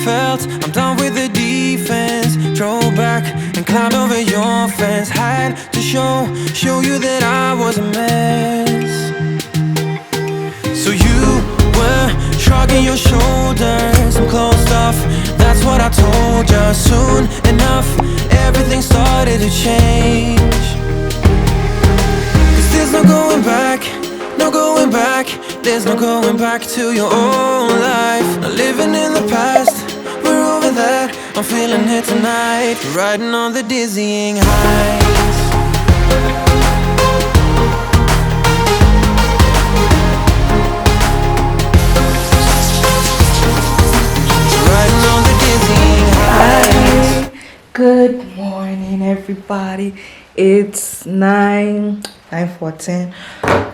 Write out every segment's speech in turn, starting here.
felt. I'm done with the defense. Drove back and climbed over your fence. Had to show you that I was a mess. So you were shrugging your shoulders. I'm closed off, that's what I told you. Soon enough, everything started to change. Cause there's no going back, no going back. There's no going back to your old life. Not living in the past, we're over that. I'm feeling it tonight, riding on the dizzying highs. Riding on the dizzying highs. Good morning, everybody. It's 9:14,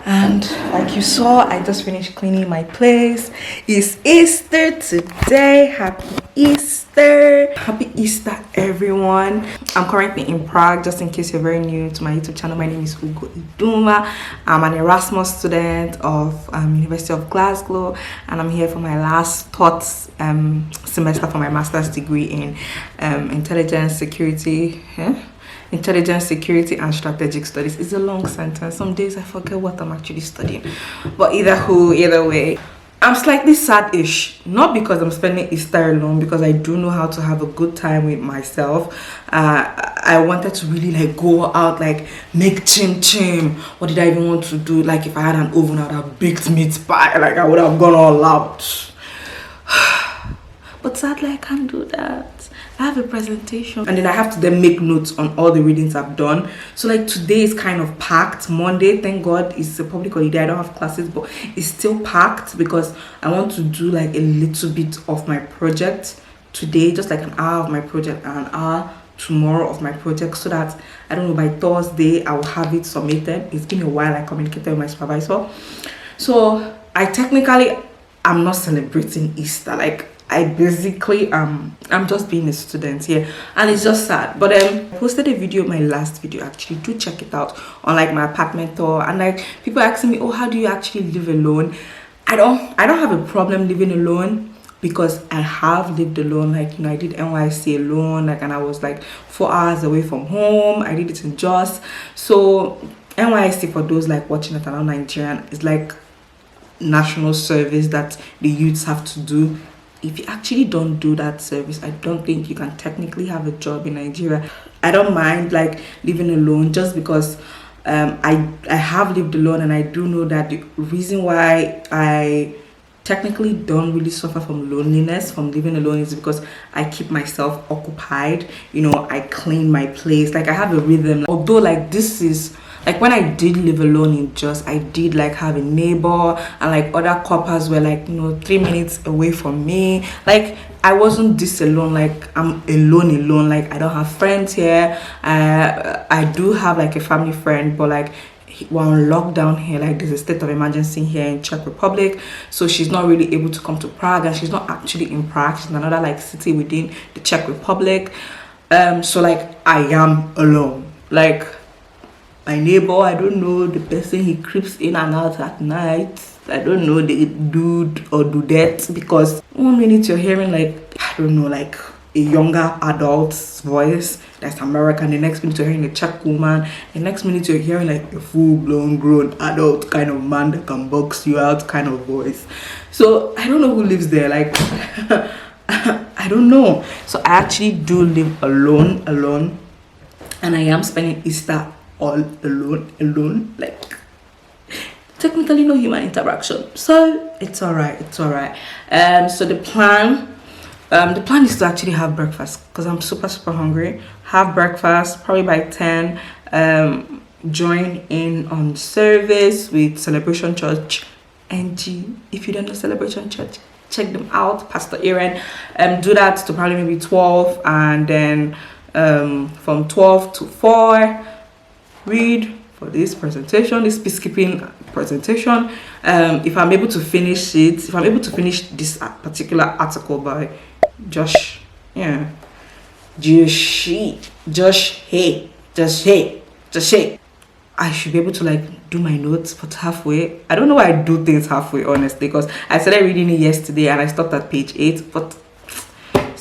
and like you saw, I just finished cleaning my place. It's Easter today. Happy Easter. Happy Easter, everyone. I'm currently in Prague. Just in case you're very new to my YouTube channel, my name is Iduma. I'm an Erasmus student of University of Glasgow, and I'm here for my last semester for my master's degree in intelligence security and strategic studies. It's a long sentence. Some days I forget what I'm actually studying, but either way, I'm slightly sad-ish. Not because I'm spending Easter alone, because I do know how to have a good time with myself. I wanted to really like go out, like make chim. What did I even want to do? Like if I had an oven, I would have baked meat pie. Like I would have gone all out. But sadly, I can't do that. I have a presentation, and then I have to then make notes on all the readings I've done. So like today is kind of packed. Monday, thank God, is a public holiday. I don't have classes, but it's still packed because I want to do like a little bit of my project today, just like an hour of my project and an hour tomorrow of my project, so that I don't know, by Thursday I will have it submitted. It's been a while I communicated with my supervisor, so I'm not celebrating Easter. Like I basically I'm just being a student here, and it's just sad. But I posted a video, my last video actually, do check it out, on like my apartment tour, and like people asking me, oh, how do you actually live alone? I don't have a problem living alone, because I have lived alone. Like, you know, I did NYC alone, like, and I was like 4 hours away from home. I did it in Jos. So NYC, for those like watching it around Nigerian, is like national service that the youths have to do. If you actually don't do that service, I don't think you can technically have a job in Nigeria. I don't mind like living alone, just because I have lived alone, and I do know that the reason why I technically don't really suffer from loneliness from living alone is because I keep myself occupied. You know, I clean my place, like I have a rhythm. Although like this is like when I did live alone in Jos, I did like have a neighbor, and like other coppers were like, you know, 3 minutes away from me. Like I wasn't this alone. Like I'm alone. Like I don't have friends here. I do have like a family friend, but like we're on lockdown here. Like there's a state of emergency here in Czech Republic, so she's not really able to come to Prague, and she's not actually in Prague. She's in another like city within the Czech Republic. So like I am alone. Like my neighbor, I don't know the person, he creeps in and out at night. I don't know the dude or dudette, because 1 minute you're hearing like, I don't know, like a younger adult's voice that's American, the next minute you're hearing a Czech woman, the next minute you're hearing like a full-blown grown adult kind of man that can box you out kind of voice. So I don't know who lives there. Like I don't know. So I actually do live alone, and I am spending Easter all alone. Like technically no human interaction, so it's all right. So the plan is to actually have breakfast, because I'm super hungry. Have breakfast probably by 10, join in on service with Celebration Church NG. If you don't know Celebration Church, check them out, Pastor Aaron. Do that to probably maybe 12, and then from 12 to 4 read for this presentation, this peacekeeping presentation. If I'm able to finish this particular article by Josh Hey, I should be able to like do my notes, but halfway. I don't know why I do things halfway, honestly, because I started reading it yesterday and I stopped at page 8, but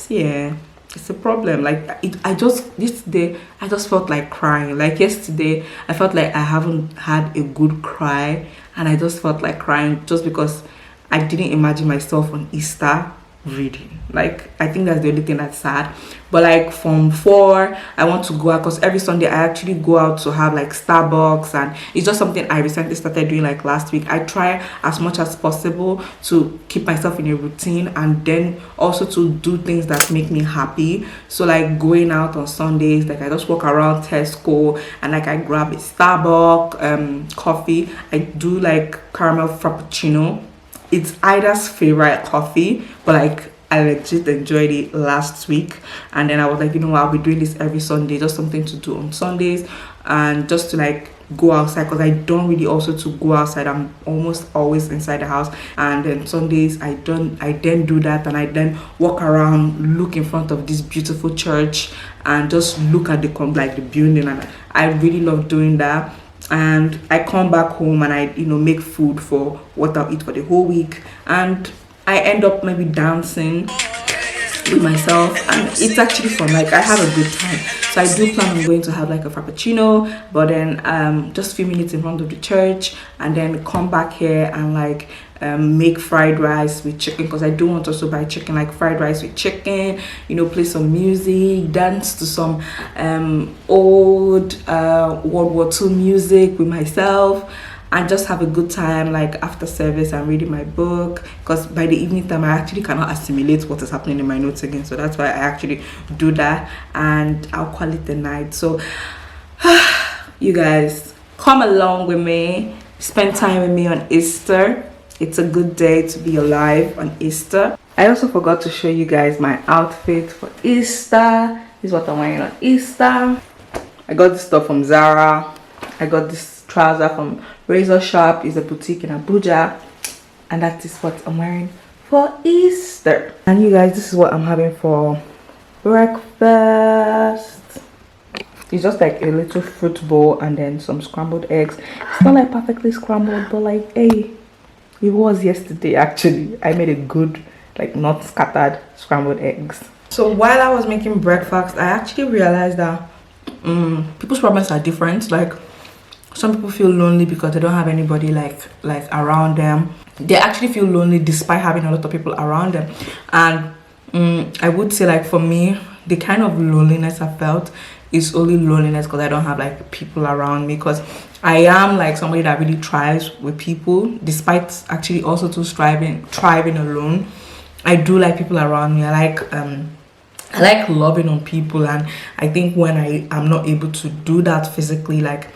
yeah, it's a problem. Like I just this day I just felt like crying. Like yesterday I felt like I haven't had a good cry, and I just felt like crying just because I didn't imagine myself on Easter reading. Like I think that's the only thing that's sad. But like from 4 I want to go out, because every Sunday I actually go out to have like Starbucks, and it's just something I recently started doing like last week. I try as much as possible to keep myself in a routine, and then also to do things that make me happy. So like going out on Sundays, like I just walk around Tesco and like I grab a Starbucks coffee. I do like caramel frappuccino. It's Ida's favorite coffee, but like I legit enjoyed it last week, and then I was like, you know what, I'll be doing this every Sunday, just something to do on Sundays, and just to like go outside, because I don't really also to go outside. I'm almost always inside the house, and then Sundays I then do that, and I then walk around, look in front of this beautiful church, and just look at the building, and I really love doing that. And I come back home and I make food for what I'll eat for the whole week, and I end up maybe dancing with myself, and it's actually fun. Like I have a good time. So I do plan on going to have like a frappuccino, but then just a few minutes in front of the church, and then come back here and like make fried rice with chicken, because I do want to also buy chicken, like fried rice with chicken, play some music, dance to some old World War II music with myself, and just have a good time. Like after service I'm reading my book, because by the evening time I actually cannot assimilate what is happening in my notes again, so that's why I actually do that, and I'll call it the night. So you guys, come along with me, spend time with me on Easter. It's a good day to be alive on Easter. I also forgot to show you guys my outfit for Easter. This is what I'm wearing on Easter. I got this stuff from Zara. I got this trouser from Razor Shop. It's a boutique in Abuja. And that is what I'm wearing for Easter. And you guys, this is what I'm having for breakfast. It's just like a little fruit bowl and then some scrambled eggs. It's not like perfectly scrambled, but like, hey, it was yesterday actually. I made a good, like not scattered scrambled eggs. So while I was making breakfast, I actually realized that people's problems are different. Like some people feel lonely because they don't have anybody like around them. They actually feel lonely despite having a lot of people around them. And I would say, like, for me, the kind of loneliness I felt is only loneliness because I don't have like people around me, because I am like somebody that really thrives with people, despite actually also to thriving alone. I do like people around me. I like loving on people, and I think when I am not able to do that physically, like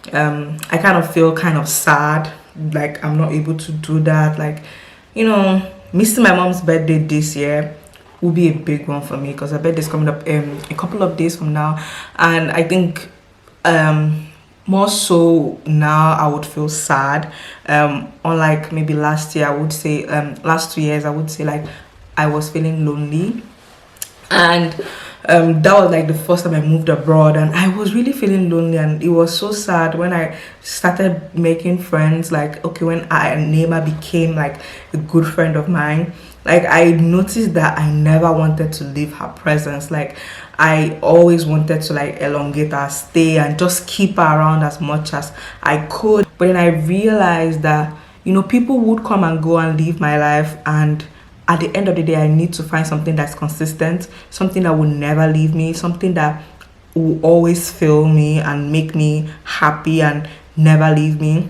I kind of feel kind of sad, like I'm not able to do that. Like, missing my mom's birthday this year will be a big one for me, because her birthday is coming up a couple of days from now, and I think more so now I would feel sad. Unlike maybe last year, I would say last 2 years I would say like I was feeling lonely, and that was like the first time I moved abroad, and I was really feeling lonely, and it was so sad when I started making friends. Like, okay, when Nema became like a good friend of mine, like I noticed that I never wanted to leave her presence. Like I always wanted to like elongate her stay and just keep her around as much as I could. But then I realized that people would come and go and leave my life, and at the end of the day I need to find something that's consistent, something that will never leave me, something that will always fill me and make me happy and never leave me.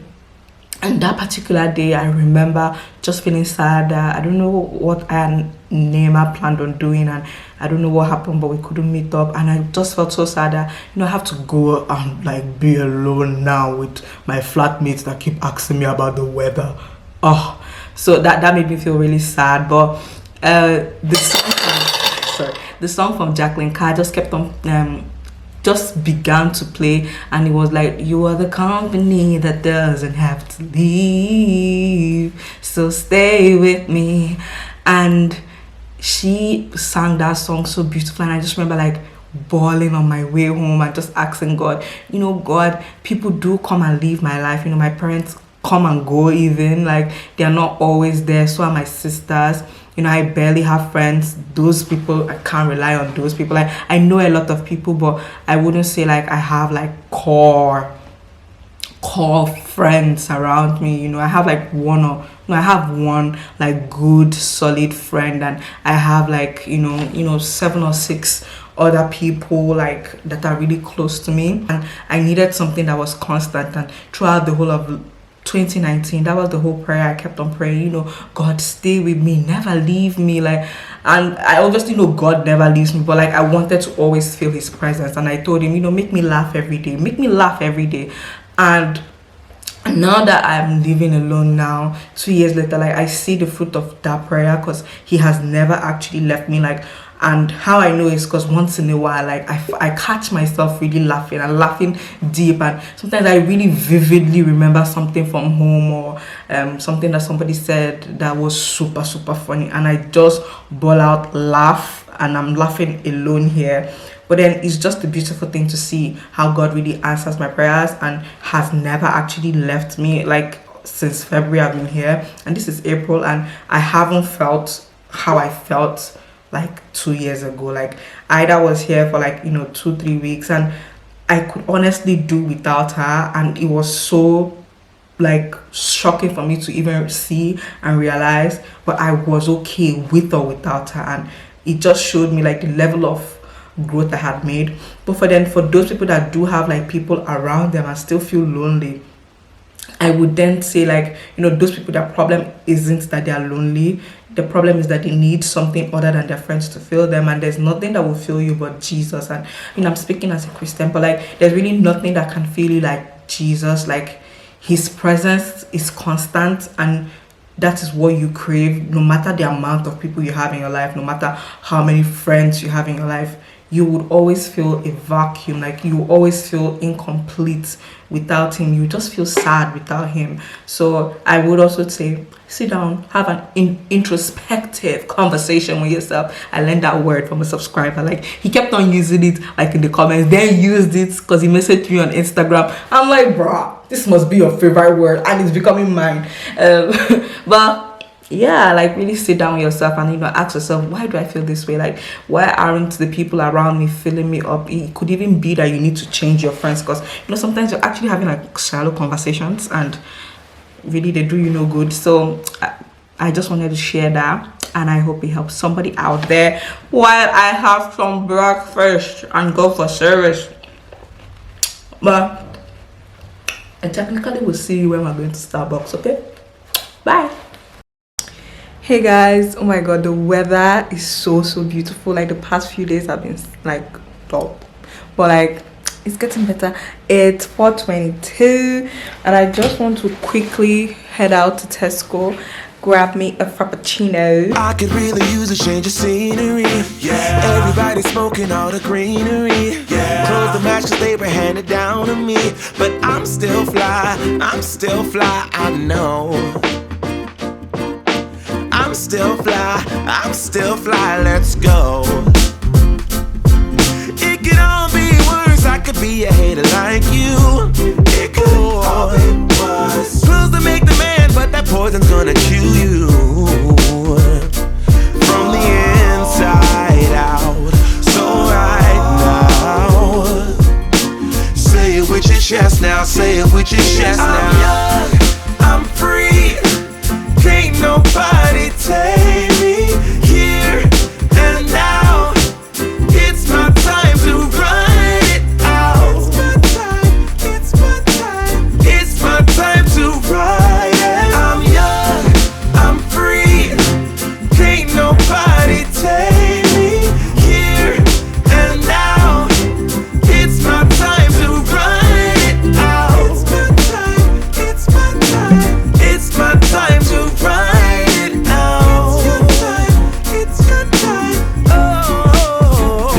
And that particular day, I remember just feeling sad. I don't know what I and Nema planned on doing, and I don't know what happened, but we couldn't meet up. And I just felt so sad that, I have to go and like be alone now with my flatmates that keep asking me about the weather. Oh, so that made me feel really sad. But the song from Jacqueline Carr just kept on just began to play, and it was like, you are the company that doesn't have to leave, so stay with me. And she sang that song so beautiful, and I just remember like bawling on my way home and just asking God, God, people do come and leave my life. My parents come and go. Even like they are not always there. So are my sisters. You know, I barely have friends. Those people, I can't rely on those people. Like I know a lot of people, but I wouldn't say like I have like core friends around me. You know, I have like I have one like good solid friend, and I have like you know 7 or 6 other people like that are really close to me. And I needed something that was constant, and throughout the whole of 2019, that was the whole prayer I kept on praying. You know, God, stay with me, never leave me. Like, and I obviously know God never leaves me, but like I wanted to always feel his presence. And I told him, you know, make me laugh every day, make me laugh every day. And now that I'm living alone now, 2 years later, like I see the fruit of that prayer, because he has never actually left me. Like, and how I know is because once in a while, like I catch myself really laughing and laughing deep, and sometimes I really vividly remember something from home, or something that somebody said that was super funny, and I just ball out laugh, and I'm laughing alone here. But then it's just a beautiful thing to see how God really answers my prayers and has never actually left me. Like since February I've been here, and this is April, and I haven't felt how I felt like 2 years ago. Like Ida was here for like 2-3 weeks, and I could honestly do without her, and it was so like shocking for me to even see and realize, but I was okay with or without her. And it just showed me like the level of growth I had made. But for those people that do have like people around them and still feel lonely, I would then say like, those people, their problem isn't that they are lonely. The problem is that they need something other than their friends to fill them, and there's nothing that will fill you but Jesus. And I'm speaking as a Christian, but like there's really nothing that can fill you like Jesus. Like his presence is constant, and that is what you crave. No matter the amount of people you have in your life, no matter how many friends you have in your life, you would always feel a vacuum. Like you always feel incomplete without him. You just feel sad without him. So I would also say, sit down, have an introspective conversation with yourself. I learned that word from a subscriber. Like he kept on using it like in the comments, then used it because he messaged me on Instagram. I'm like, bruh, this must be your favorite word, and it's becoming mine. But yeah, like really sit down with yourself and ask yourself, why do I feel this way? Like, why aren't the people around me filling me up? It could even be that you need to change your friends, because sometimes you're actually having like shallow conversations and really they do you no good. So I just wanted to share that, and I hope it helps somebody out there while I have some breakfast and go for service. But I technically will see you when we're going to Starbucks. Okay, bye. Hey guys, oh my god, the weather is so beautiful. Like the past few days have been like top, but like it's getting better. It's 4:22 and I just want to quickly head out to Tesco, grab me a frappuccino. I could really use a change of scenery. Yeah, everybody smoking all the greenery. Yeah, close the match cause they were handed down to me, but I'm still fly, I know. I'm still fly, let's go. It could all be worse, I could be a hater like you. It could all be worse. Pills to make the man, but that poison's gonna chew you from the inside out. So right now, say it with your chest now, say it with your chest now. I'm young, I'm free, can't nobody take me here and now. It's my time to run it out. It's my time to ride it. I'm young, I'm free, can't nobody take me here and now. It's my time to run it out. It's my time to ride it out. It's your time. Oh,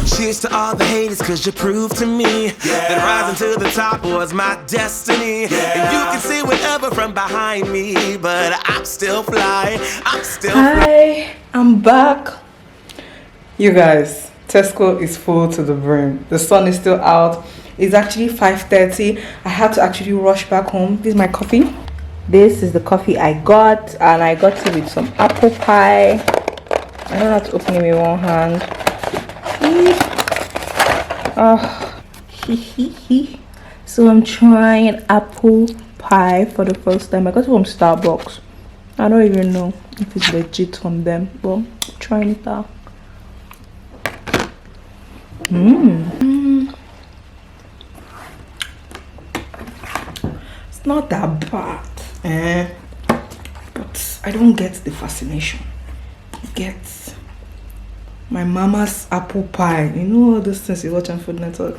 cheers to all the haters, cause you proved to me that rising to the top was my destiny. And you can see whatever from behind me, but I'm still fly, Hi, I'm back. You guys, Tesco is full to the brim. The sun is still out. It's actually 5:30. I had to actually rush back home. This is my coffee. This is the coffee I got, and I got it with some apple pie. I don't have to open it with one hand. So I'm trying apple pie for the first time. I got it from Starbucks. I don't even know if it's legit from them, but I'm trying it out. It's not that bad, but I don't get the fascination. Get my mama's apple pie. You know all those things you watch on Food Network.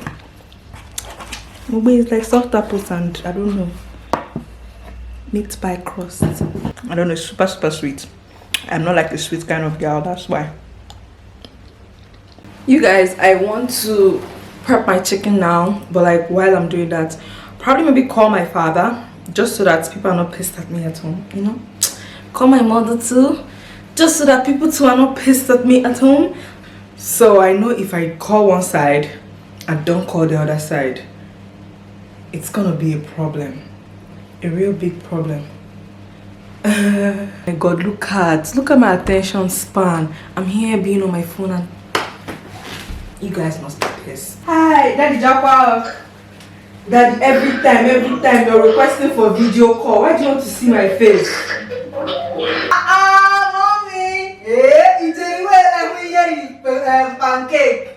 Maybe it's like soft apples and I don't know, meat pie crust. I don't know, it's super sweet. I'm not like the sweet kind of girl, that's why. You guys, I want to prep my chicken now, but like while I'm doing that, probably maybe call my father just so that people are not pissed at me at home, you know. Call my mother too, just so that people too are not pissed at me at home. So I know if I call one side and don't call the other side, it's gonna be a problem, a real big problem. My God, look at my attention span. I'm here being on my phone and you guys must be pissed. Hi, Daddy Jack. Daddy, every time you're requesting for video call. Why do you want to see my face? Mommy! It's a pancake.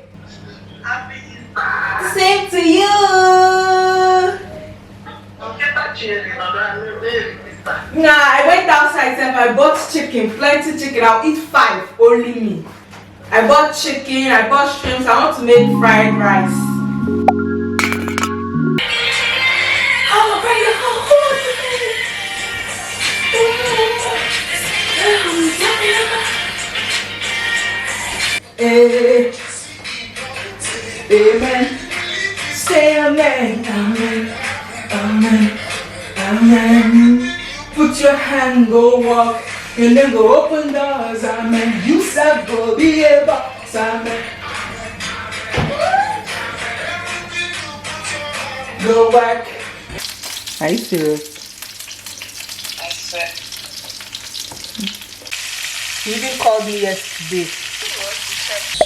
Same to you. Nah, I went outside and I bought chicken, plenty chicken. I'll eat 5, only me. I bought chicken, I bought shrimps. I want to make fried rice. Oh, right. Amen. Say amen. Amen. Amen. Amen. Put your hand, go walk, and then go open doors. Amen. You said go be a boss. Amen. Go back. Are you serious? I swear. You even called me yesterday.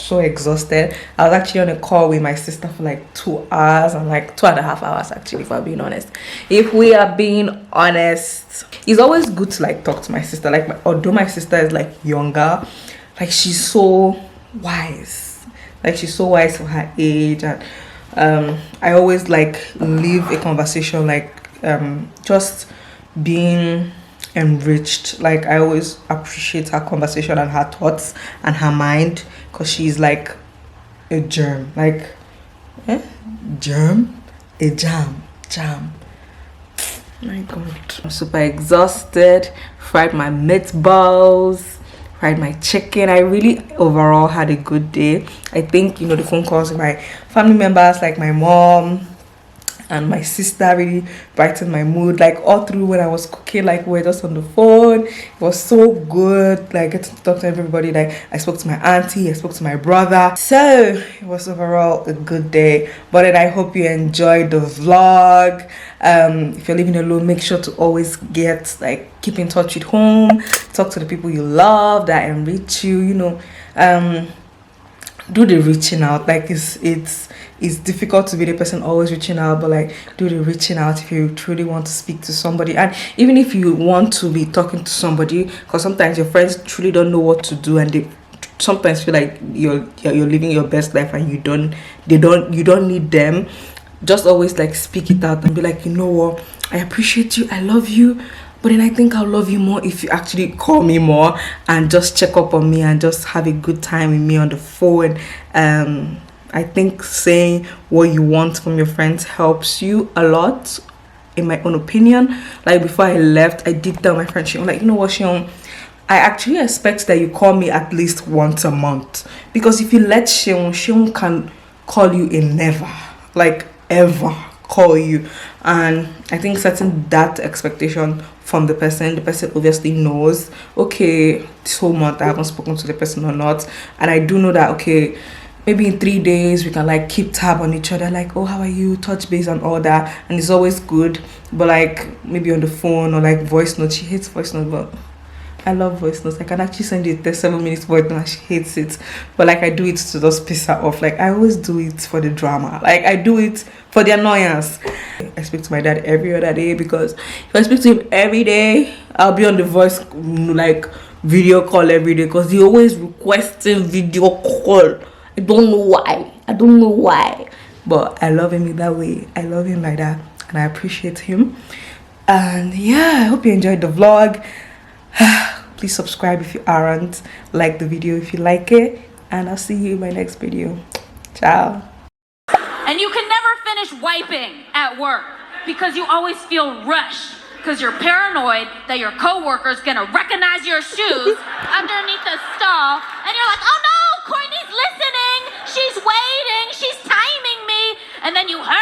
So exhausted. I was actually on a call with my sister for like 2 hours and like 2.5 hours actually, if I'm being honest. If we are being honest, it's always good to like talk to my sister. Like although my sister is like younger, like she's so wise. Like she's so wise for her age, and I always like leave a conversation like just being enriched. Like I always appreciate her conversation and her thoughts and her mind, because she's like a germ, like jam. My God, I'm super exhausted. Fried my meatballs, fried my chicken. I really overall had a good day. I think, you know, the phone calls with my family members like my mom and my sister really brightened my mood. Like all through when I was cooking, like we were just on the phone. It was so good, like getting to talk to everybody. Like I spoke to my auntie, I spoke to my brother. So it was overall a good day. But then I hope you enjoyed the vlog. If you're living alone, make sure to always keep in touch with home, talk to the people you love that enrich you, you know. Do the reaching out. Like it's difficult to be the person always reaching out, but like do the reaching out if you truly want to speak to somebody. And even if you want to be talking to somebody, because sometimes your friends truly don't know what to do, and they sometimes feel like you're living your best life and you don't need them. Just always like speak it out and be like, you know what, I appreciate you, I love you, but then I think I'll love you more if you actually call me more and just check up on me and just have a good time with me on the phone. I think saying what you want from your friends helps you a lot, in my own opinion. Like before I left, I did tell my friend, Shion, like, you know what, Shion, I actually expect that you call me at least once a month, because if you let Shion can call you in never, like ever call you. And I think setting that expectation from the person obviously knows, okay, this whole month I haven't spoken to the person or not, and I do know that, okay, maybe in 3 days we can like keep tab on each other, like, oh, how are you, touch base and all that, and it's always good. But like maybe on the phone or like voice notes, she hates voice notes, but I love voice notes. I can actually send you a 7 minutes voice note and she hates it. But like I do it to just piss her off. Like I always do it for the drama. Like I do it for the annoyance. I speak to my dad every other day, because if I speak to him every day, I'll be on the voice like video call every day, because he always requesting video call. I don't know why. But I love him in that way. I love him like that, and I appreciate him. And yeah, I hope you enjoyed the vlog. Please subscribe if you aren't, like the video if you like it, and I'll see you in my next video. Ciao. And you can never finish wiping at work because you always feel rushed, because you're paranoid that your coworker's gonna recognize your shoes underneath the stall, and you're like, oh no, Courtney's listening, she's waiting, she's timing me, and then you hurt